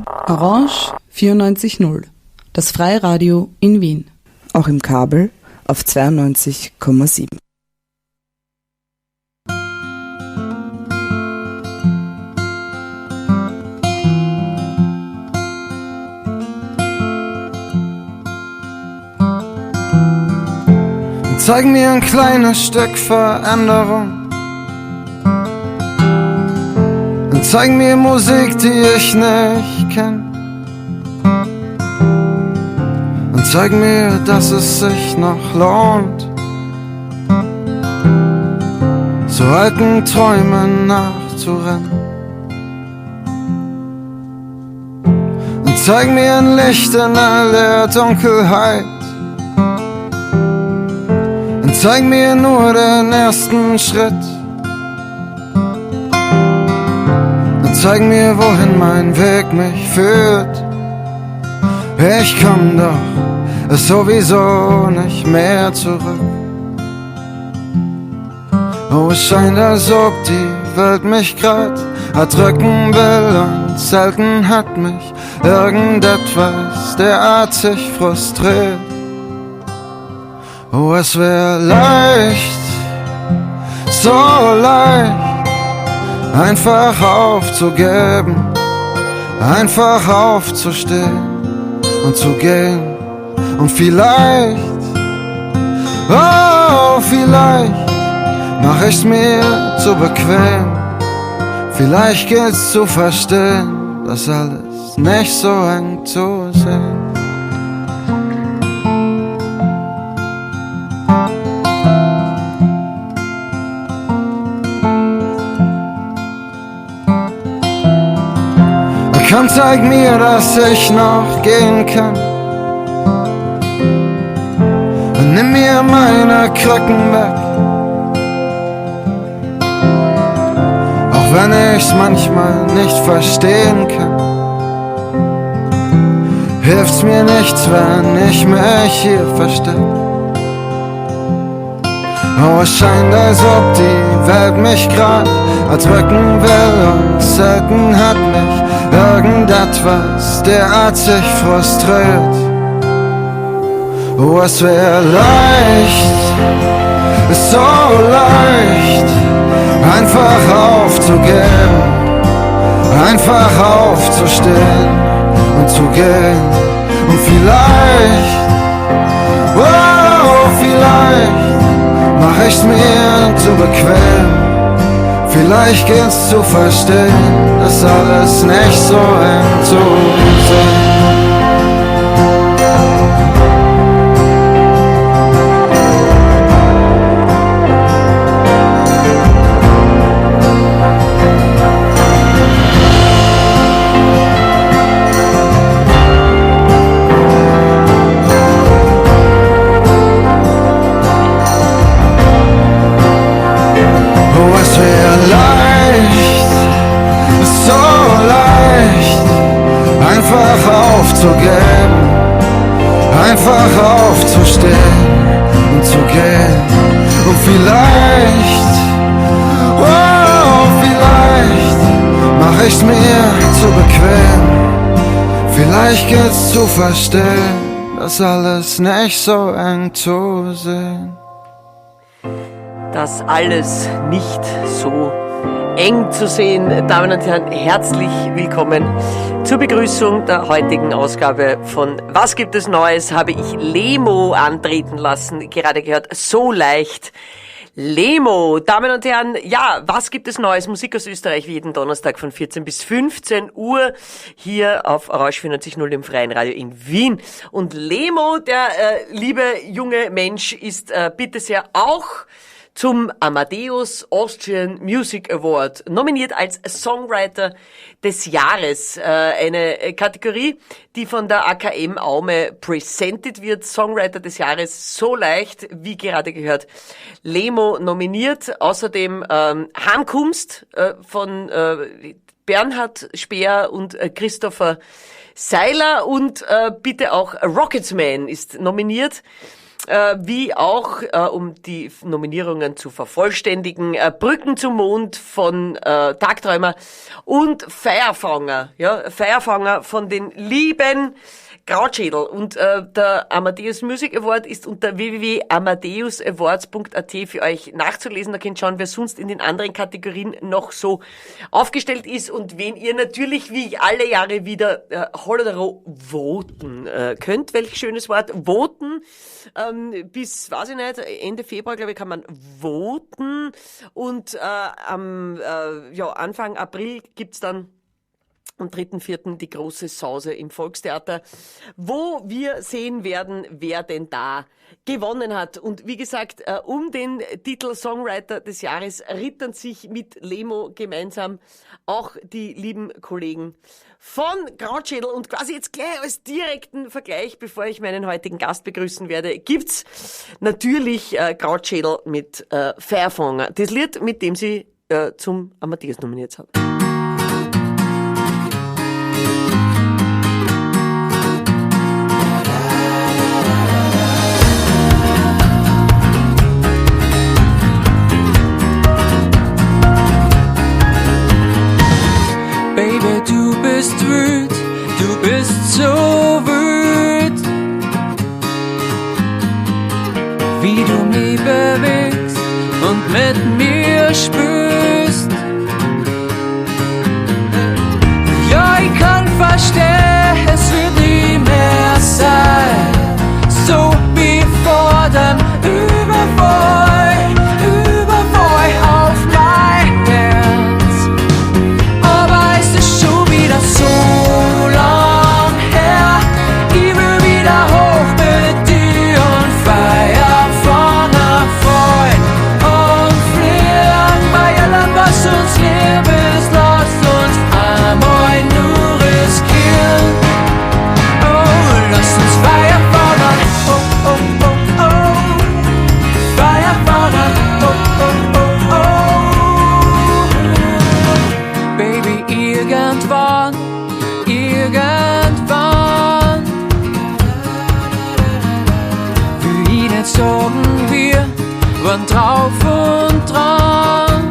Orange 94.0, das Freiradio in Wien. Auch im Kabel auf 92,7. Zeig mir ein kleines Stück Veränderung. Und zeig mir Musik, die ich nicht kenn. Und zeig mir, dass es sich noch lohnt, so alten Träumen nachzurennen. Und zeig mir ein Licht in all der Dunkelheit. Und zeig mir nur den ersten Schritt. Und zeig mir, wohin mein Weg mich führt. Ich komm doch sowieso nicht mehr zurück. Oh, es scheint, als ob die Welt mich grad erdrücken will. Und selten hat mich irgendetwas derartig frustriert. Oh, es wär leicht, so leicht, einfach aufzugeben, einfach aufzustehen und zu gehen. Und vielleicht, oh, vielleicht mach ich's mir zu bequem. Vielleicht gilt's zu verstehen, dass alles nicht so eng zu sehen. Komm, zeig mir, dass ich noch gehen kann. Und nimm mir meine Krücken weg. Auch wenn ich's manchmal nicht verstehen kann, hilft's mir nichts, wenn ich mich hier versteck. Oh, es scheint, als ob die Welt mich grad erdrücken will. Und selten hat mich irgendetwas derartig frustriert. Oh, es wär leicht, so leicht, einfach aufzugeben, einfach aufzustehen und zu gehen. Und vielleicht, oh, vielleicht mach ich's mir zu bequem. Vielleicht gilt's zu verstehen, dass alles nicht so eng zu sehen. Einfach aufzugeben, einfach aufzustehen und zu gehen. Und vielleicht, oh, vielleicht mach ich's mir zu bequem. Vielleicht gilt's zu verstehen, dass alles nicht so eng zu sehen. Das alles nicht so eng zu sehen. Damen und Herren, herzlich willkommen zur Begrüßung der heutigen Ausgabe von Was gibt es Neues? Habe ich Lemo antreten lassen. Gerade gehört, so leicht. Lemo, Damen und Herren, ja, was gibt es Neues? Musik aus Österreich wie jeden Donnerstag von 14 bis 15 Uhr hier auf Orange 94.0 im Freien Radio in Wien. Und Lemo, der liebe junge Mensch, ist bitte sehr auch zum Amadeus Austrian Music Award nominiert als Songwriter des Jahres. Eine Kategorie, die von der AKM Aume presented wird. Songwriter des Jahres, so leicht, wie gerade gehört. Lemo nominiert. Außerdem Heimkunst von Bernhard Speer und Christopher Seiler und bitte auch Rocketsman ist nominiert. wie auch, um die Nominierungen zu vervollständigen, Brücken zum Mond von Tagträumer und Feierfanger, ja, Feierfanger von den lieben Krautschädel. Und der Amadeus Music Award ist unter www.amadeusawards.at für euch nachzulesen. Da könnt ihr schauen, wer sonst in den anderen Kategorien noch so aufgestellt ist und wen ihr natürlich wie alle Jahre wieder Holodaro voten könnt. Welch schönes Wort, voten. Bis, weiß ich nicht, Ende Februar, glaube ich, kann man voten. Und am Anfang April gibt's dann am 3.4. die große Sause im Volkstheater, wo wir sehen werden, wer denn da gewonnen hat. Und wie gesagt, um den Titel Songwriter des Jahres rittern sich mit Lemo gemeinsam auch die lieben Kollegen von Krautschädel. Und quasi jetzt gleich als direkten Vergleich, bevor ich meinen heutigen Gast begrüßen werde, gibt's natürlich Krautschädel mit Feierfanger. Das Lied, mit dem sie zum Amadeus nominiert haben. Baby, du bist wüt, du bist so wüt, wie du mich bewegst und mit mir spürst. Ja, ich kann verstehen, es wird nie mehr sein, so wie vor dem Überfall auf mein Herz. Aber es ist schon wieder so lang her, ich will wieder hoch mit dir und feiern von Erfolg und fliehen bei allem, was uns lieb ist. Lasst uns einmal nur riskieren. Oh, lasst uns feiern von Erfolg. Oh, oh, oh, oh. Feiern von Erfolg. Oh, oh, oh. Baby, irgendwann will ich nicht sagen, wir waren drauf und dran.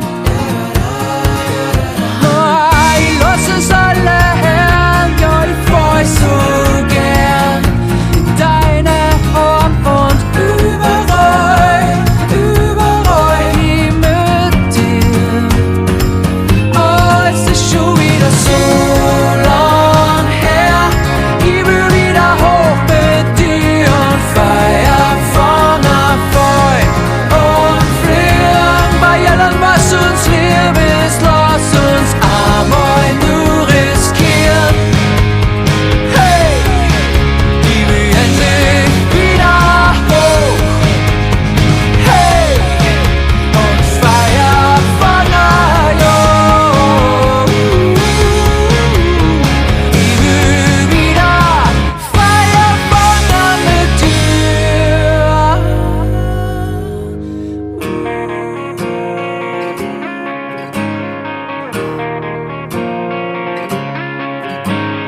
Ich lass es alle hören, ja, ich freu so gern in deine Arme und überall ich mit dir. Oh, es ist schon wieder so lang her, ich will wieder hoch mit dir und feiern von Erfolg und fliehen bei allem, was uns lieb ist. Lass uns einmal nur riskieren. Hey, ich will endlich wieder hoch. Hey, und feiern von Erfolg. Ich will wieder feiern von mit dir.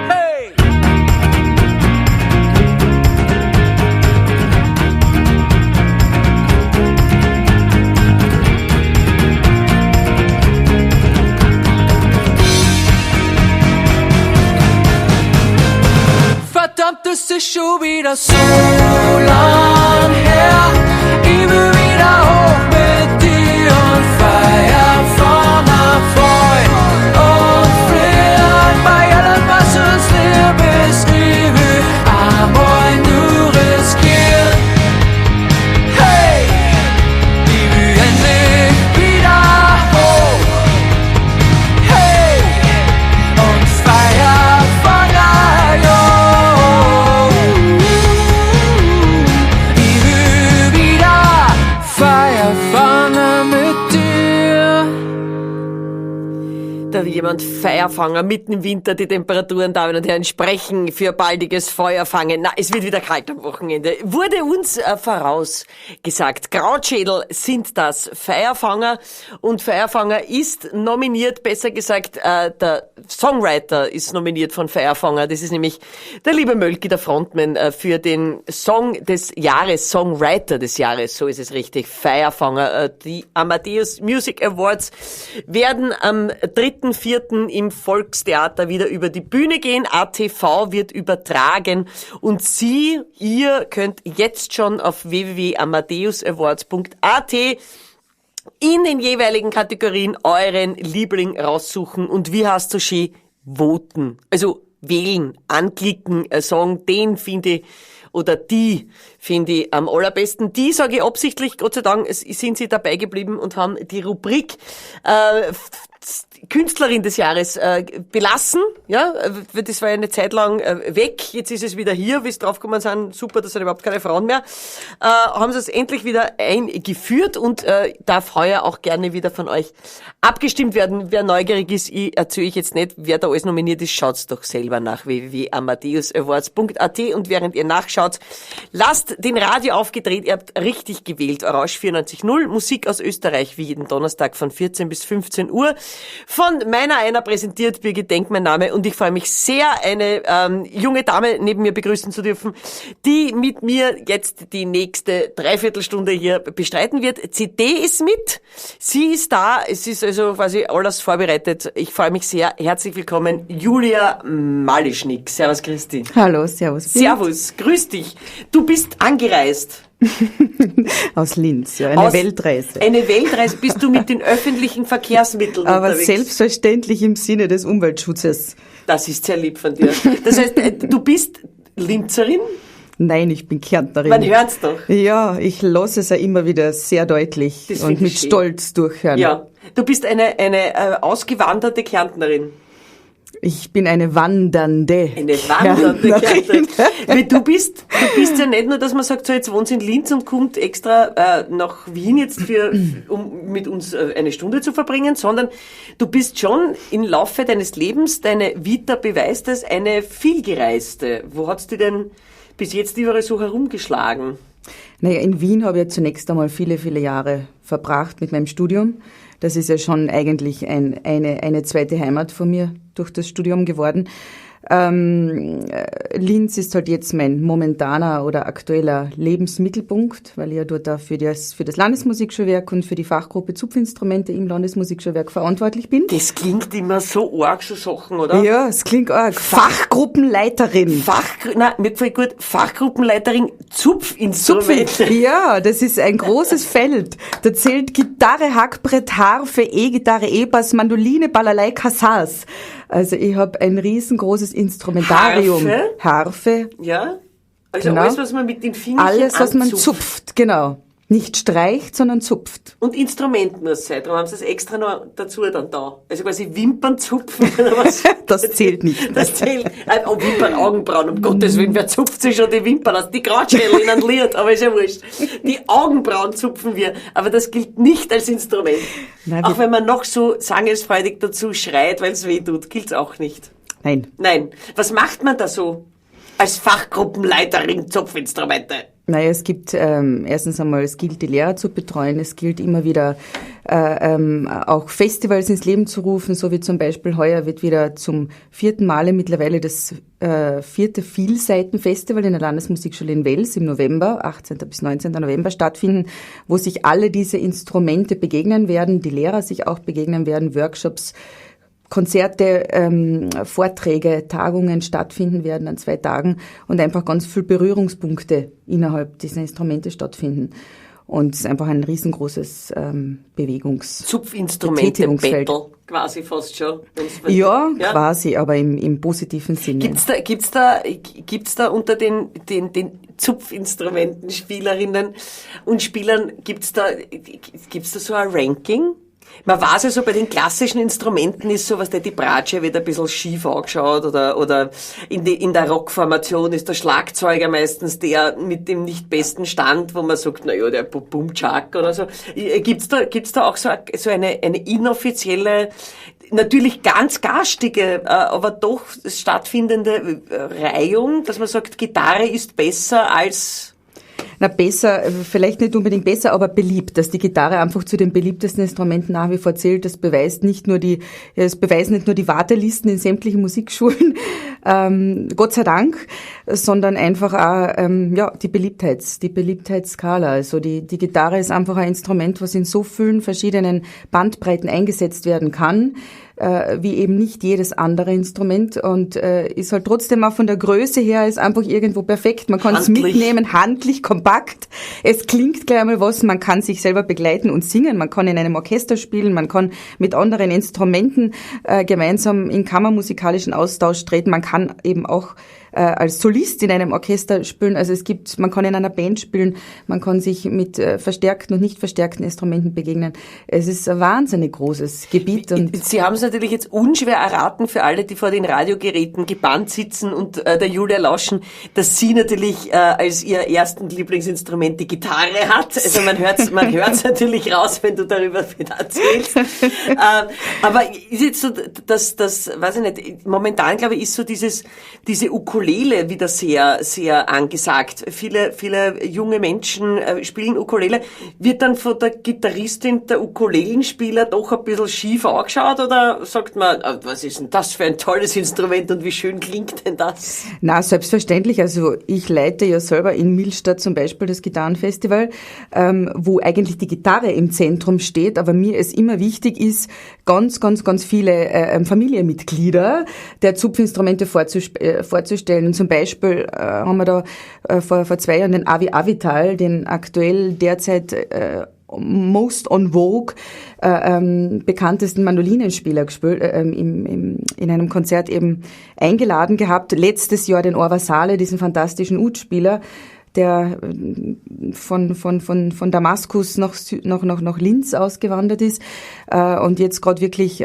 Hey! Verdammt, es ist schon wieder so lang her. Ich will wieder hoch mit dir und feiern von Erfolg und fliehen bei allem, was uns lieb ist. Ich will einmal nur riskieren. Hey, ich will endlich wieder hoch. Hey, und feiern von Erfolg. Ich will wieder feiern von Erfolg. da jemand Feuerfanger mitten im Winter? Die Temperaturen, Damen und Herren, sprechen für baldiges Feuerfangen. Na, es wird wieder kalt am Wochenende. Wurde uns vorausgesagt. Krautschädel sind das Feuerfanger und Feuerfanger ist nominiert, besser gesagt, der Songwriter ist nominiert von Feuerfanger. Das ist nämlich der liebe Mölki, der Frontman, für den Song des Jahres, Songwriter des Jahres, so ist es richtig, Feuerfanger. Die Amadeus Music Awards werden am 3.4. im Volkstheater wieder über die Bühne gehen. ATV wird übertragen und ihr könnt jetzt schon auf www.amadeusawards.at in den jeweiligen Kategorien euren Liebling raussuchen und wie hast du schön voten. Also wählen, anklicken, sagen, den finde ich oder die finde ich am allerbesten. Die sage ich absichtlich, Gott sei Dank sind sie dabei geblieben und haben die Rubrik Künstlerin des Jahres belassen. Ja, das war ja eine Zeit lang weg. Jetzt ist es wieder hier, wie es draufgekommen sind. Super, das sind überhaupt keine Frauen mehr. Haben sie es endlich wieder eingeführt und darf heuer auch gerne wieder von euch abgestimmt werden. Wer neugierig ist, erzähle ich jetzt nicht, wer da alles nominiert ist, schaut's doch selber nach www.amadeusawards.at und während ihr nachschaut, lasst den Radio aufgedreht. Ihr habt richtig gewählt. Orange 94.0, Musik aus Österreich, wie jeden Donnerstag von 14 bis 15 Uhr. Von meiner einer präsentiert, Birgit Denk mein Name, und ich freue mich sehr, eine junge Dame neben mir begrüßen zu dürfen, die mit mir jetzt die nächste Dreiviertelstunde hier bestreiten wird. CD ist mit, sie ist da, es ist also quasi alles vorbereitet. Ich freue mich sehr. Herzlich willkommen, Julia Malischnik. Servus, Christi. Hallo, servus. Servus, grüß dich. Du bist angereist. Aus Linz, ja, eine Weltreise. Eine Weltreise, bist du mit den öffentlichen Verkehrsmitteln Aber unterwegs? Selbstverständlich im Sinne des Umweltschutzes. Das ist sehr lieb von dir. Das heißt, du bist Linzerin? Nein, ich bin Kärntnerin. Man hört's doch. Ja, ich lasse es ja immer wieder sehr deutlich Das und mit schön. Stolz durchhören. Ja, du bist eine ausgewanderte Kärntnerin. Ich bin eine wandernde Eine wandernde Kärntnerin. Kärntnerin. Weil du bist ja nicht nur, dass man sagt, so jetzt wohnst du in Linz und kommt extra nach Wien jetzt um mit uns eine Stunde zu verbringen, sondern du bist schon im Laufe deines Lebens, deine Vita beweist es, eine vielgereiste. Wo hat's dich denn bis jetzt überall so herumgeschlagen? Naja, in Wien habe ich ja zunächst einmal viele, viele Jahre verbracht mit meinem Studium. Das ist ja schon eigentlich eine zweite Heimat von mir durch das Studium geworden. Linz ist halt jetzt mein momentaner oder aktueller Lebensmittelpunkt, weil ich ja dort auch für das Landesmusikschulwerk und für die Fachgruppe Zupfinstrumente im Landesmusikschulwerk verantwortlich bin. Das klingt immer so arg, so Sachen, oder? Ja, es klingt arg. Fachgruppenleiterin. Mir gefällt gut, Fachgruppenleiterin Zupfinstrumente. Ja, das ist ein großes Feld. Da zählt Gitarre, Hackbrett, Harfe, E-Gitarre, E-Bass, Mandoline, Balalaika, Sass. Also ich habe ein riesengroßes Instrumentarium. Harfe. Ja, also Genau. alles, was man mit den Fingern Alles, was man anzupft. zupft, genau. Nicht streicht, sondern zupft. Und Instrument muss sein, darum haben sie das extra noch dazu dann da. Also quasi Wimpern zupfen oder was? Das zählt nicht. Das zählt. Oh, Wimpern, Augenbrauen, um Gottes Willen, wer zupft sich schon die Wimpern aus? Die Krautschädel in ein Lied, aber ist ja wurscht. Die Augenbrauen zupfen wir, aber das gilt nicht als Instrument. Nein, Auch wenn man noch so sangesfreudig dazu schreit, weil es weh tut, gilt's auch nicht. Nein. Nein. Was macht man da so als Fachgruppenleiterin Zupfinstrumente? Naja, es gibt erstens einmal, es gilt, die Lehrer zu betreuen, es gilt immer wieder auch Festivals ins Leben zu rufen, so wie zum Beispiel heuer wird wieder zum 4. Male mittlerweile das 4. Vielseiten-Festival in der Landesmusikschule in Wels im November, 18. bis 19. November stattfinden, wo sich alle diese Instrumente begegnen werden, die Lehrer sich auch begegnen werden, Workshops, Konzerte, Vorträge, Tagungen stattfinden werden an 2 Tagen und einfach ganz viel Berührungspunkte innerhalb dieser Instrumente stattfinden. Und es ist einfach ein riesengroßes Zupfinstrumente-Battle quasi fast schon. Ja, quasi, aber im positiven Sinne. Gibt's da unter den Zupfinstrumentenspielerinnen und Spielern, gibt's da so ein Ranking? Man weiß ja so, bei den klassischen Instrumenten ist sowas, die Bratsche wird ein bisschen schief angeschaut oder in der Rockformation ist der Schlagzeuger meistens der mit dem nicht besten Stand, wo man sagt, na ja, der Bumchak oder so. Gibt's da auch so eine inoffizielle natürlich ganz garstige, aber doch stattfindende Reihung, dass man sagt, Gitarre ist besser als... Na, besser, vielleicht nicht unbedingt besser, aber beliebt, dass die Gitarre einfach zu den beliebtesten Instrumenten nach wie vor zählt. Das beweisen nicht nur die Wartelisten in sämtlichen Musikschulen, Gott sei Dank, sondern einfach auch, die Beliebtheitsskala. Also die Gitarre ist einfach ein Instrument, was in so vielen verschiedenen Bandbreiten eingesetzt werden kann, wie eben nicht jedes andere Instrument, und ist halt trotzdem auch von der Größe her ist einfach irgendwo perfekt. Man kann es mitnehmen, handlich, kompakt. Es klingt gleich einmal was, man kann sich selber begleiten und singen, man kann in einem Orchester spielen, man kann mit anderen Instrumenten gemeinsam in kammermusikalischen Austausch treten, man kann eben auch als Solist in einem Orchester spielen. Also man kann in einer Band spielen, man kann sich mit verstärkten und nicht verstärkten Instrumenten begegnen. Es ist ein wahnsinnig großes Gebiet. Und Sie haben es natürlich jetzt unschwer erraten für alle, die vor den Radiogeräten gebannt sitzen und der Julia lauschen, dass sie natürlich als ihr ersten Lieblingsinstrument die Gitarre hat. Also man hört's natürlich raus, wenn du darüber erzählst. Aber ist jetzt so, dass weiß ich nicht, momentan glaube ich ist so diese Ukulele wieder sehr, sehr angesagt. Viele junge Menschen spielen Ukulele. Wird dann von der Gitarristin der Ukulelenspieler doch ein bisschen schief angeschaut oder sagt man, was ist denn das für ein tolles Instrument und wie schön klingt denn das? Na, selbstverständlich. Also ich leite ja selber in Millstatt zum Beispiel das Gitarrenfestival, wo eigentlich die Gitarre im Zentrum steht, aber mir es immer wichtig ist, ganz, ganz, ganz viele Familienmitglieder der Zupfinstrumente vorzustellen. Und zum Beispiel haben wir da vor 2 Jahren den Avi Avital, den aktuell derzeit most on vogue bekanntesten Mandolinenspieler gespielt, in einem Konzert eben eingeladen gehabt. Letztes Jahr den Orvar Sale, diesen fantastischen Ud-Spieler, der von Damaskus nach Linz ausgewandert ist und jetzt gerade wirklich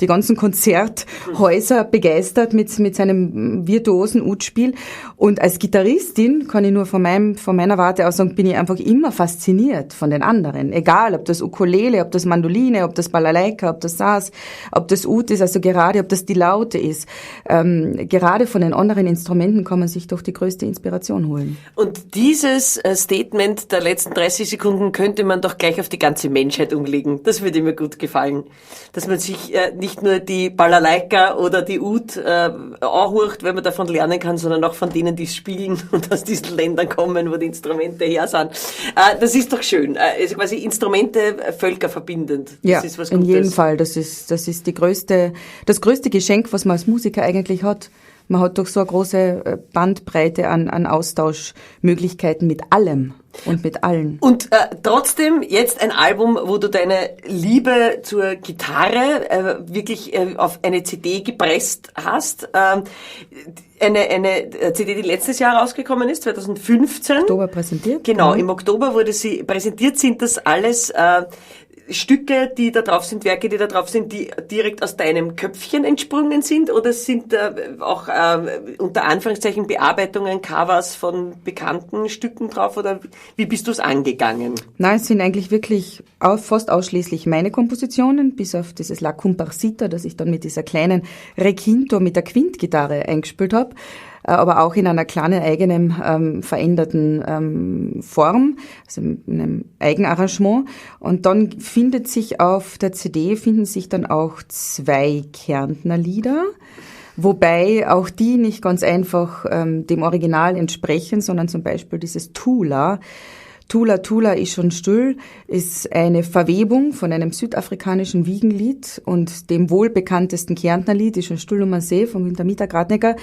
die ganzen Konzerthäuser begeistert mit seinem virtuosen Ud-Spiel. Und als Gitarristin kann ich nur von meiner Warte aus sagen, bin ich einfach immer fasziniert von den anderen. Egal, ob das Ukulele, ob das Mandoline, ob das Balalaika, ob das Saz, ob das Ud ist, also gerade, ob das die Laute ist. Gerade von den anderen Instrumenten kann man sich doch die größte Inspiration holen. Und dieses Statement der letzten 30 Sekunden könnte man doch gleich auf die ganze Menschheit umlegen. Das würde mir gut gefallen. Dass man sich nicht nur die Balalaika oder die Ud anhört, wenn man davon lernen kann, sondern auch von denen, die spielen und aus diesen Ländern kommen, wo die Instrumente her sind. Das ist doch schön. Also quasi Instrumente völkerverbindend. Das ist was Gutes. In jedem Fall. Das ist das größte Geschenk, was man als Musiker eigentlich hat. Man hat doch so eine große Bandbreite an Austauschmöglichkeiten mit allem und mit allen. Und trotzdem jetzt ein Album, wo du deine Liebe zur Gitarre wirklich auf eine CD gepresst hast. Eine CD, die letztes Jahr rausgekommen ist, 2015. Oktober präsentiert. Genau, im Oktober wurde sie präsentiert. Sind das alles Stücke, die da drauf sind, Werke, die da drauf sind, die direkt aus deinem Köpfchen entsprungen sind, oder sind auch unter Anführungszeichen Bearbeitungen, Covers von bekannten Stücken drauf, oder wie bist du es angegangen? Nein, es sind eigentlich wirklich fast ausschließlich meine Kompositionen, bis auf dieses La Comparsita, das ich dann mit dieser kleinen Requinto mit der Quintgitarre eingespielt habe, aber auch in einer kleinen eigenen veränderten Form, also in einem Eigenarrangement. Und dann finden sich auf der CD dann auch 2 Kärntner Lieder, wobei auch die nicht ganz einfach dem Original entsprechen, sondern zum Beispiel dieses Tula. Tula Tula ist schon still, ist eine Verwebung von einem südafrikanischen Wiegenlied und dem wohlbekanntesten Kärntner Lied, ist schon still um See von Günter Mitter-Gradnecker,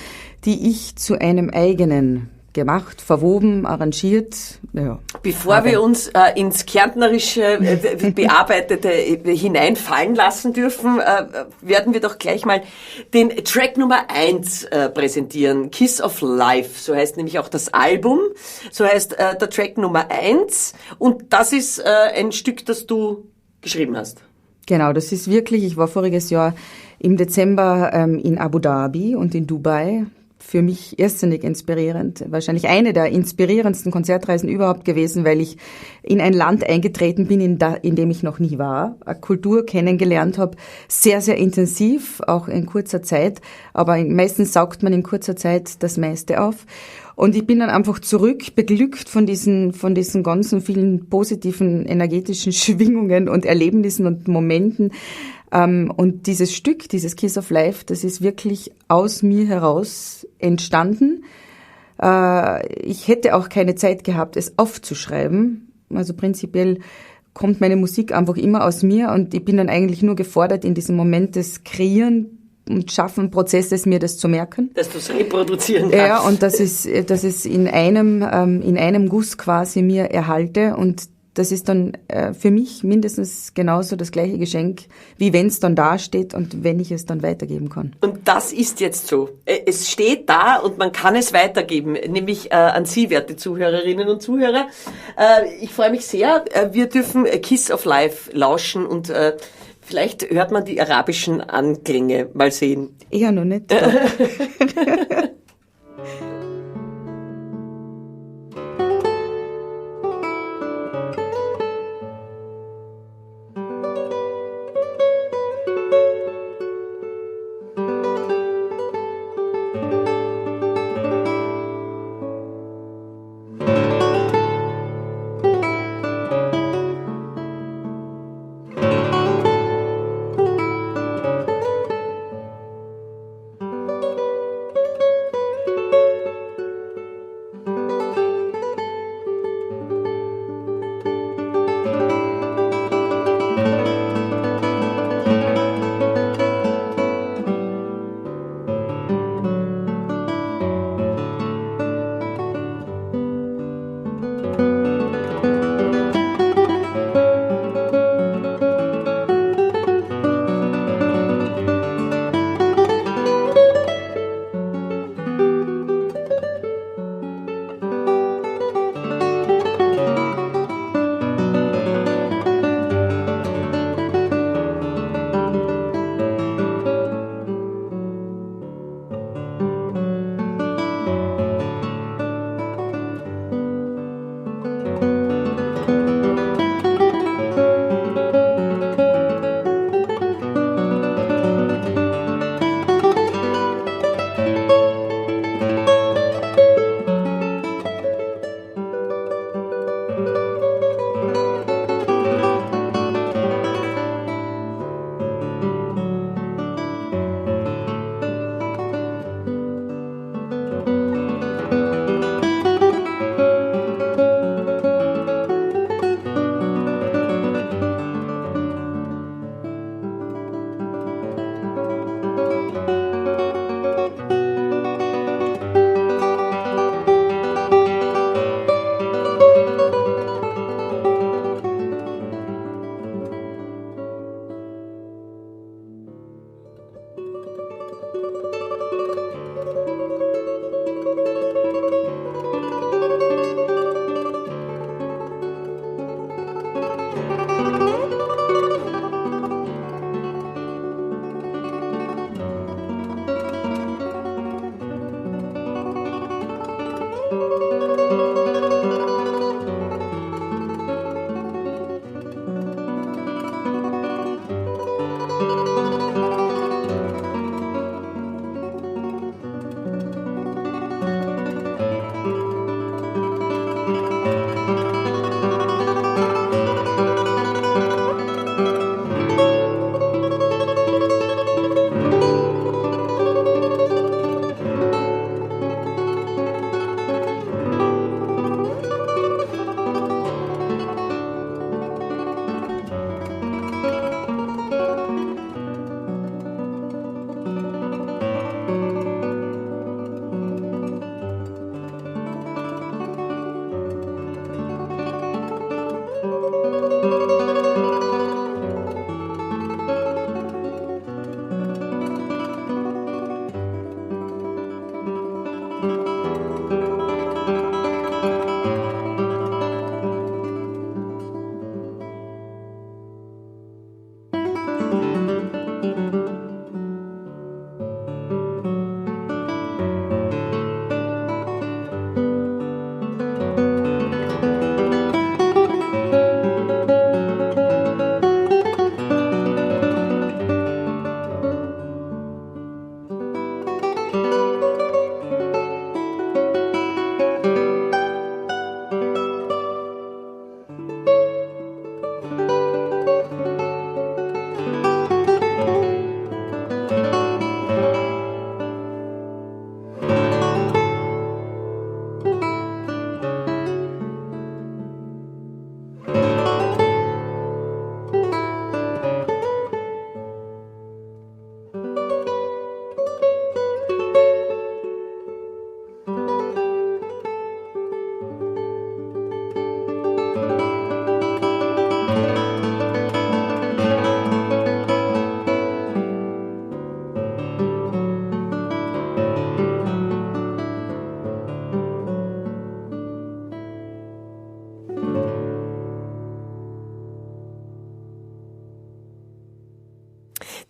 die ich zu einem eigenen gemacht, verwoben, arrangiert. Ja. Bevor wir uns ins Kärntnerische Bearbeitete hineinfallen lassen dürfen, werden wir doch gleich mal den Track Nummer 1 präsentieren. Kiss of Life, so heißt nämlich auch das Album, so heißt der Track Nummer 1 und das ist ein Stück, das du geschrieben hast. Genau, das ist wirklich, ich war voriges Jahr im Dezember in Abu Dhabi und in Dubai für mich irrsinnig inspirierend. Wahrscheinlich eine der inspirierendsten Konzertreisen überhaupt gewesen, weil ich in ein Land eingetreten bin, in dem ich noch nie war, eine Kultur kennengelernt habe, sehr, sehr intensiv, auch in kurzer Zeit. Aber meistens saugt man in kurzer Zeit das meiste auf. Und ich bin dann einfach zurück, beglückt von diesen ganzen vielen positiven energetischen Schwingungen und Erlebnissen und Momenten. Und dieses Stück, dieses Kiss of Life, das ist wirklich aus mir heraus entstanden. Ich hätte auch keine Zeit gehabt, es aufzuschreiben. Also prinzipiell kommt meine Musik einfach immer aus mir und ich bin dann eigentlich nur gefordert, in diesem Moment des Kreieren und Schaffen-Prozesses mir das zu merken. Dass du es reproduzieren kannst. Ja, und dass es in einem Guss quasi mir erhalte und das ist dann für mich mindestens genauso das gleiche Geschenk, wie wenn es dann da steht und wenn ich es dann weitergeben kann. Und das ist jetzt so. Es steht da und man kann es weitergeben, nämlich an Sie, werte Zuhörerinnen und Zuhörer. Ich freue mich sehr. Wir dürfen Kiss of Life lauschen und vielleicht hört man die arabischen Anklänge. Mal sehen. Eher noch nicht.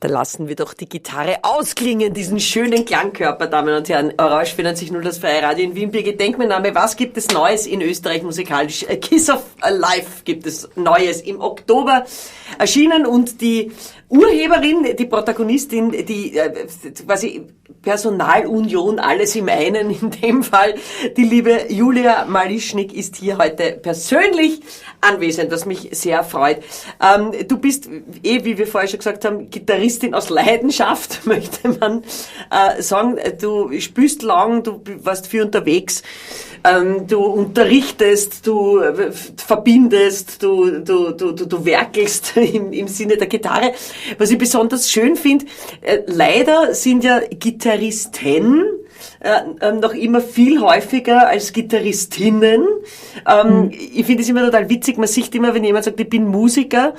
Dann lassen wir doch die Gitarre ausklingen, diesen schönen Klangkörper, Damen und Herren. Orange 94.0, das freie Radio in Wien. Birgit Denk, mein Name. Was gibt es Neues in Österreich musikalisch? Kiss of Life gibt es Neues im Oktober erschienen und die Urheberin, die Protagonistin, die quasi Personalunion, alles im einen, in dem Fall die liebe Julia Malischnik ist hier heute persönlich anwesend, was mich sehr freut. Du bist, wie wir vorher schon gesagt haben, Gitarristin aus Leidenschaft, möchte man sagen. Du spielst lang, du warst viel unterwegs, du unterrichtest, du verbindest, du werkelst im Sinne der Gitarre. Was ich besonders schön finde, leider sind ja Gitarristen noch immer viel häufiger als Gitarristinnen. Ich finde es immer total witzig, man sieht immer, wenn jemand sagt, ich bin Musiker,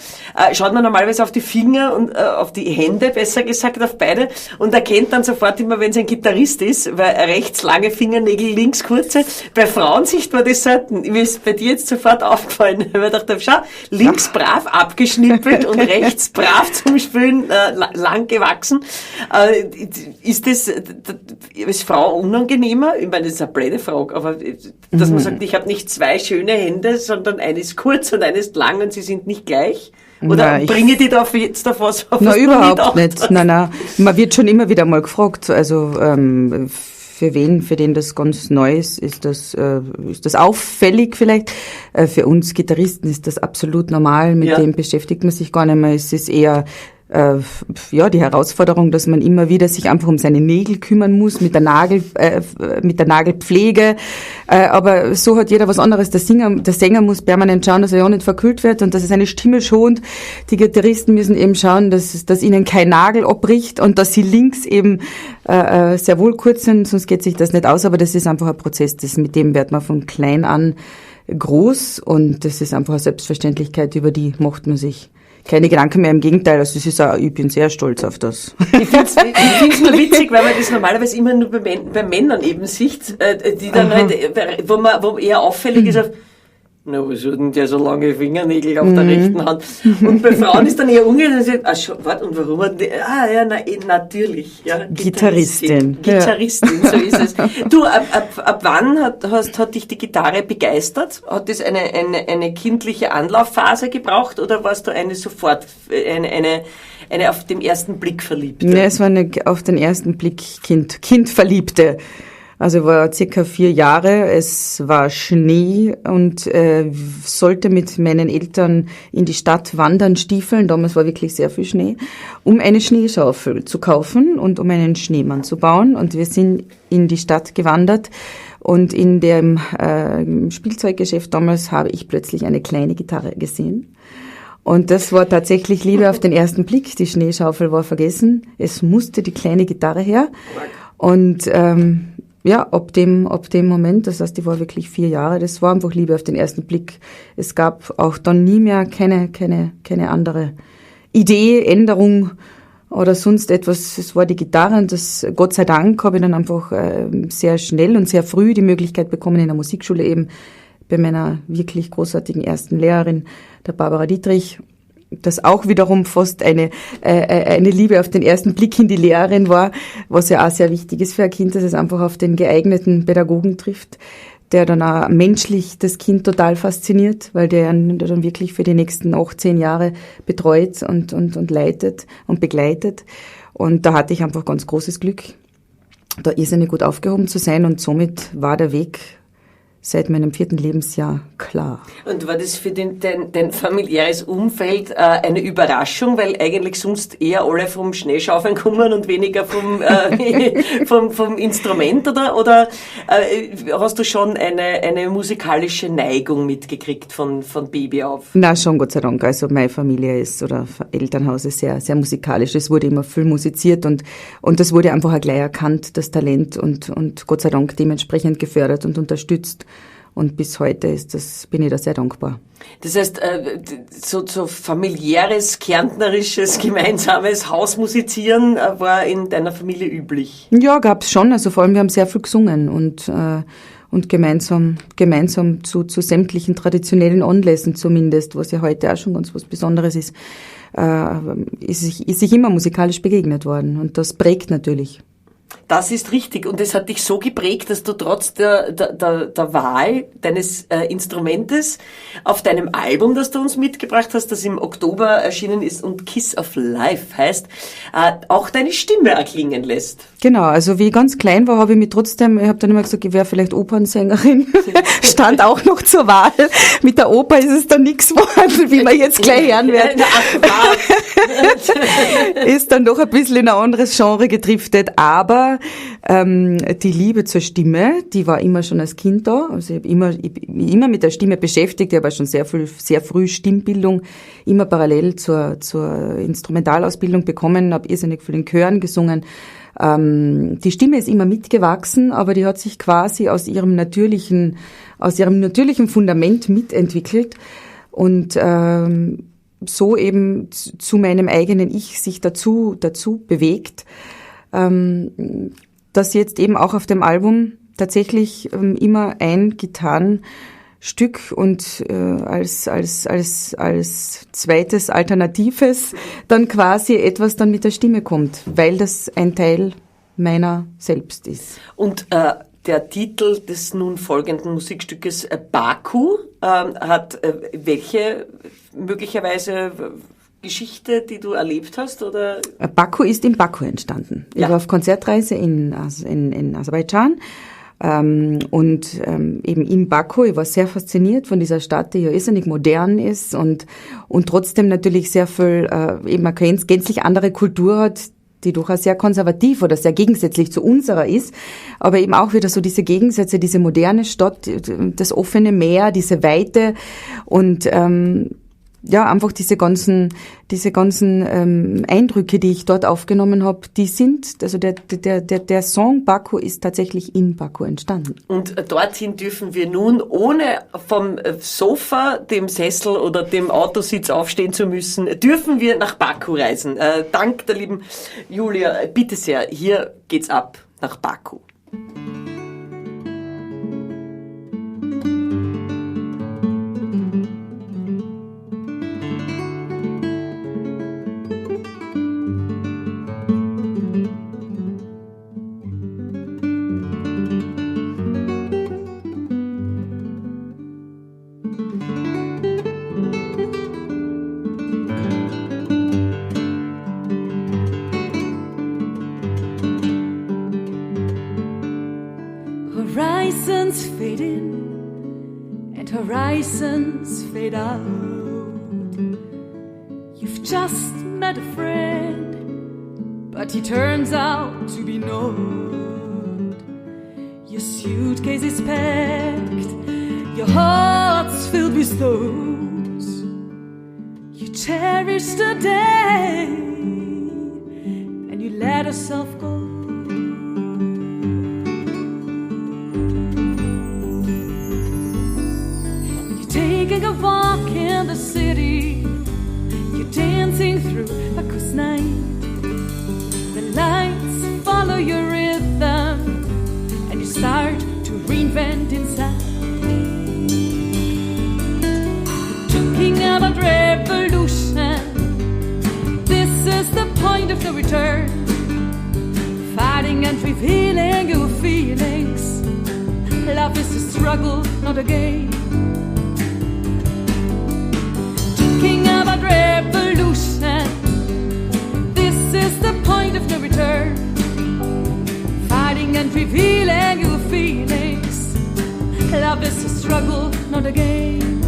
schaut man normalerweise auf die Finger und auf die Hände, besser gesagt, auf beide, und erkennt dann sofort immer, wenn es ein Gitarrist ist, weil rechts lange Fingernägel, links kurze. Bei Frauen sieht man das selten. Mir ist bei dir jetzt sofort aufgefallen, weil ich dachte, schau, links brav abgeschnippelt und rechts brav zum Spielen lang gewachsen. Ist das als Frau unangenehmer? Ich meine, das ist eine blöde Frage, aber dass man sagt, ich habe nicht zwei schöne Hände, sondern eines kurz und eines lang und sie sind nicht gleich? Oder bringe die da jetzt auf was? Na, überhaupt nicht. Nein. Man wird schon immer wieder mal gefragt, also für den das ganz neu ist das auffällig vielleicht. Für uns Gitarristen ist das absolut normal, mit dem beschäftigt man sich gar nicht mehr. Es ist eher die Herausforderung, dass man immer wieder sich einfach um seine Nägel kümmern muss, mit der Nagelpflege. Aber so hat jeder was anderes. Der Sänger muss permanent schauen, dass er ja nicht verkühlt wird und dass er seine Stimme schont. Die Gitarristen müssen eben schauen, dass ihnen kein Nagel abbricht und dass sie links eben sehr wohl kurz sind, sonst geht sich das nicht aus. Aber das ist einfach ein Prozess, mit dem wird man von klein an groß und das ist einfach eine Selbstverständlichkeit, über die macht man sich keine Gedanken mehr, im Gegenteil, also es ist auch, ich bin sehr stolz auf das. Ich find's nur witzig, weil man das normalerweise immer nur bei Männern eben sieht, die dann halt, wo eher auffällig ist auf, na, was hat denn der so lange Fingernägel auf der rechten Hand? Und bei Frauen ist dann eher umgekehrt, und warum hat die, natürlich, ja. Gitarristin, so ist es. Du, ab wann hat dich die Gitarre begeistert? Hat das eine kindliche Anlaufphase gebraucht oder warst du eine auf den ersten Blick Verliebte? Ne, es war eine auf den ersten Blick Kindverliebte. Also ich war circa 4 Jahre, es war Schnee und sollte mit meinen Eltern in die Stadt wandern, stiefeln, damals war wirklich sehr viel Schnee, um eine Schneeschaufel zu kaufen und um einen Schneemann zu bauen. Und wir sind in die Stadt gewandert und in dem Spielzeuggeschäft damals habe ich plötzlich eine kleine Gitarre gesehen. Und das war tatsächlich Liebe auf den ersten Blick. Die Schneeschaufel war vergessen, es musste die kleine Gitarre her. Und ab dem Moment, das heißt, ich war wirklich 4 Jahre, das war einfach Liebe auf den ersten Blick. Es gab auch dann nie mehr keine andere Idee, Änderung oder sonst etwas. Es war die Gitarre und das, Gott sei Dank, habe ich dann einfach sehr schnell und sehr früh die Möglichkeit bekommen, in der Musikschule eben bei meiner wirklich großartigen ersten Lehrerin, der Barbara Dietrich, das auch wiederum fast eine Liebe auf den ersten Blick in die Lehrerin war, was ja auch sehr wichtig ist für ein Kind, dass es einfach auf den geeigneten Pädagogen trifft, der dann auch menschlich das Kind total fasziniert, weil der dann wirklich für die nächsten 18 Jahre betreut und leitet und begleitet. Und da hatte ich einfach ganz großes Glück, da irrsinnig gut aufgehoben zu sein und somit war der Weg seit meinem 4. Lebensjahr klar. Und war das für dein familiäres Umfeld eine Überraschung, weil eigentlich sonst eher alle vom Schneeschaufeln kommen und weniger vom Instrument, oder hast du schon eine musikalische Neigung mitgekriegt von Baby auf? Na, schon, Gott sei Dank. Also meine Familie ist oder Elternhaus ist sehr, sehr musikalisch. Es wurde immer viel musiziert und das wurde einfach auch gleich erkannt, das Talent und Gott sei Dank dementsprechend gefördert und unterstützt. Und bis heute bin ich da sehr dankbar. Das heißt, so familiäres, kärntnerisches, gemeinsames Hausmusizieren war in deiner Familie üblich? Ja, gab's schon. Also vor allem, wir haben sehr viel gesungen und gemeinsam zu sämtlichen traditionellen Anlässen zumindest, was ja heute auch schon ganz was Besonderes ist, ist sich immer musikalisch begegnet worden. Und das prägt natürlich. Das ist richtig. Und es hat dich so geprägt, dass du trotz der Wahl deines Instrumentes auf deinem Album, das du uns mitgebracht hast, das im Oktober erschienen ist und Kiss of Life heißt, auch deine Stimme erklingen lässt. Genau, also wie ich ganz klein war, habe ich mich trotzdem, ich habe dann immer gesagt, ich wäre vielleicht Opernsängerin, stand auch noch zur Wahl. Mit der Oper ist es dann nichts geworden, wie man jetzt gleich hören wird. Ist dann doch ein bisschen in ein anderes Genre gedriftet, aber die Liebe zur Stimme, die war immer schon als Kind da. Also ich habe immer mit der Stimme beschäftigt. Ich habe schon sehr früh Stimmbildung immer parallel zur Instrumentalausbildung bekommen, habe irrsinnig viel in Chören gesungen. Die Stimme ist immer mitgewachsen, aber die hat sich quasi aus ihrem natürlichen Fundament mitentwickelt und so eben zu meinem eigenen Ich sich dazu bewegt, dass jetzt eben auch auf dem Album tatsächlich immer ein Gitarrenstück und als zweites Alternatives dann quasi etwas dann mit der Stimme kommt, weil das ein Teil meiner selbst ist. Und der Titel des nun folgenden Musikstückes Baku hat welche möglicherweise Geschichte, die du erlebt hast, oder? Baku ist in Baku entstanden. Ja. Ich war auf Konzertreise in Aserbaidschan und eben in Baku. Ich war sehr fasziniert von dieser Stadt, die ja irrsinnig modern ist und trotzdem natürlich sehr viel eben eine gänzlich andere Kultur hat, die durchaus sehr konservativ oder sehr gegensätzlich zu unserer ist, aber eben auch wieder so diese Gegensätze, diese moderne Stadt, das offene Meer, diese Weite und einfach diese ganzen Eindrücke, die ich dort aufgenommen habe, die sind, also der Song Baku ist tatsächlich in Baku entstanden. Und dorthin dürfen wir nun, ohne vom Sofa, dem Sessel oder dem Autositz aufstehen zu müssen, dürfen wir nach Baku reisen. Dank der lieben Julia, bitte sehr, hier geht's ab nach Baku. Horizons fade in and horizons fade out. You've just met a friend, but he turns out to be not. Your suitcase is packed, your heart's filled with thoughts. You cherish the day and you let yourself go. Taking a walk in the city, you're dancing through Baku's night. The lights follow your rhythm, and you start to reinvent inside. Talking about revolution, this is the point of no return. Fighting and revealing your feelings. Love is a struggle, not a game. Talking about revolution, this is the point of no return. Fighting and revealing your feelings. Love is a struggle, not a game.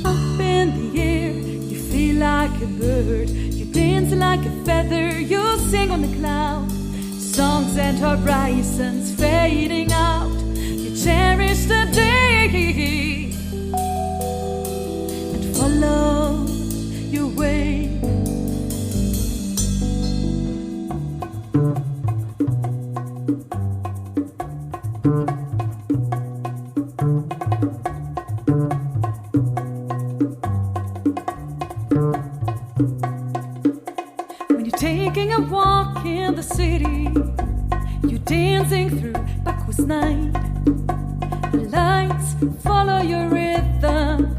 Up in the air, you feel like a bird. You dance like a feather, you sing on the cloud. Songs and horizons fading out. You cherish the day and follow your way. When you're taking a walk in the city, you dancing through Baku's night. The lights follow your rhythm,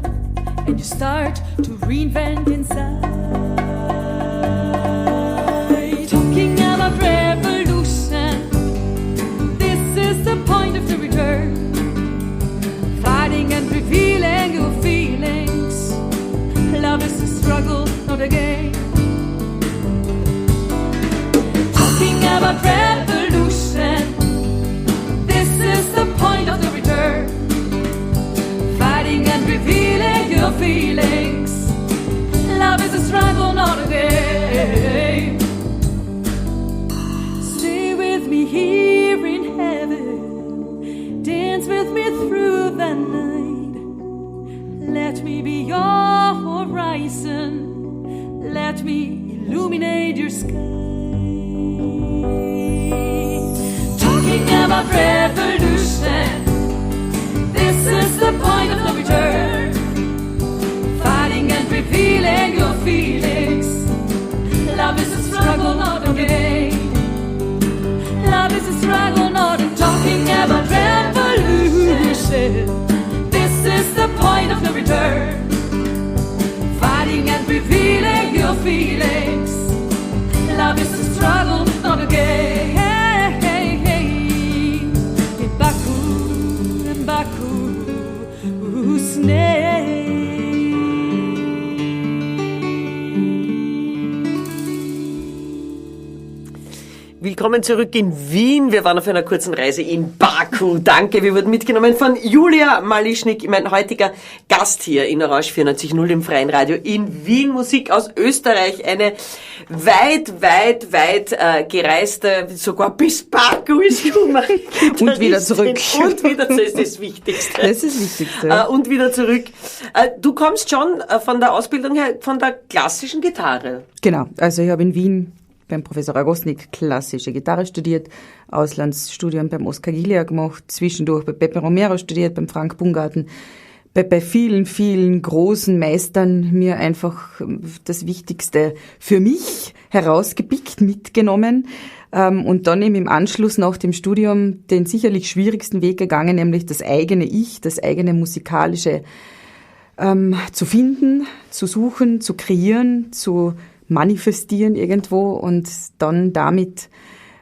and you start to reinvent inside. Talking about revolution, this is the point of the return. Fighting and revealing your feelings. Love is a struggle, not a game. Talking about revolution, this is the point of the return. Fighting and revealing your feelings. Love is a struggle, not a game. Stay with me here in heaven. Dance with me through the night. Let me be your horizon. Let me illuminate your sky. Talking about revolution, this is the point of no return. Fighting and revealing your feelings. Love is a struggle, not a game. Love is a struggle, not a talking about revolution. This is the point of no return. Fighting and revealing your feelings. Love is a struggle, not a game. In Baku's name. Willkommen zurück in Wien. Wir waren auf einer kurzen Reise in Baku. Danke, wir wurden mitgenommen von Julia Malischnik, mein heutiger Gast hier in Orange 94.0 im Freien Radio in Wien. Musik aus Österreich, eine weit gereiste, sogar bis Baku ist gekommen. Und wieder zurück. Und wieder, das ist das Wichtigste. Das ist das Wichtigste. Und wieder zurück. Du kommst schon von der Ausbildung her, von der klassischen Gitarre. Genau, also ich habe in Wien beim Professor Agostnik klassische Gitarre studiert, Auslandsstudium beim Oskar Gilia gemacht, zwischendurch bei Pepe Romero studiert, beim Frank Bungarten, bei vielen großen Meistern mir einfach das Wichtigste für mich herausgepickt, mitgenommen und dann eben im Anschluss nach dem Studium den sicherlich schwierigsten Weg gegangen, nämlich das eigene Ich, das eigene musikalische zu finden, zu suchen, zu kreieren, zu manifestieren irgendwo und dann damit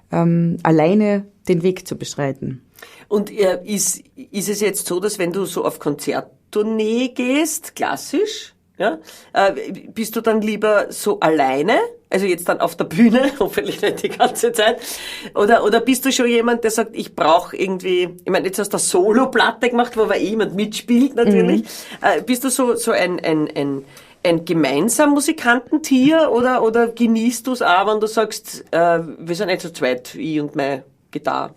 alleine den Weg zu beschreiten. Und ist es jetzt so, dass wenn du so auf Konzerttournee gehst, klassisch, ja, bist du dann lieber so alleine, also jetzt dann auf der Bühne, hoffentlich nicht die ganze Zeit, oder bist du schon jemand, der sagt, ich brauche irgendwie, ich meine, jetzt hast du eine Solo-Platte gemacht, wo jemand mitspielt natürlich, bist du so ein gemeinsam Musikantentier oder genießt du es auch, wenn du sagst, wir sind nicht zu zweit, ich und meine Gitarre?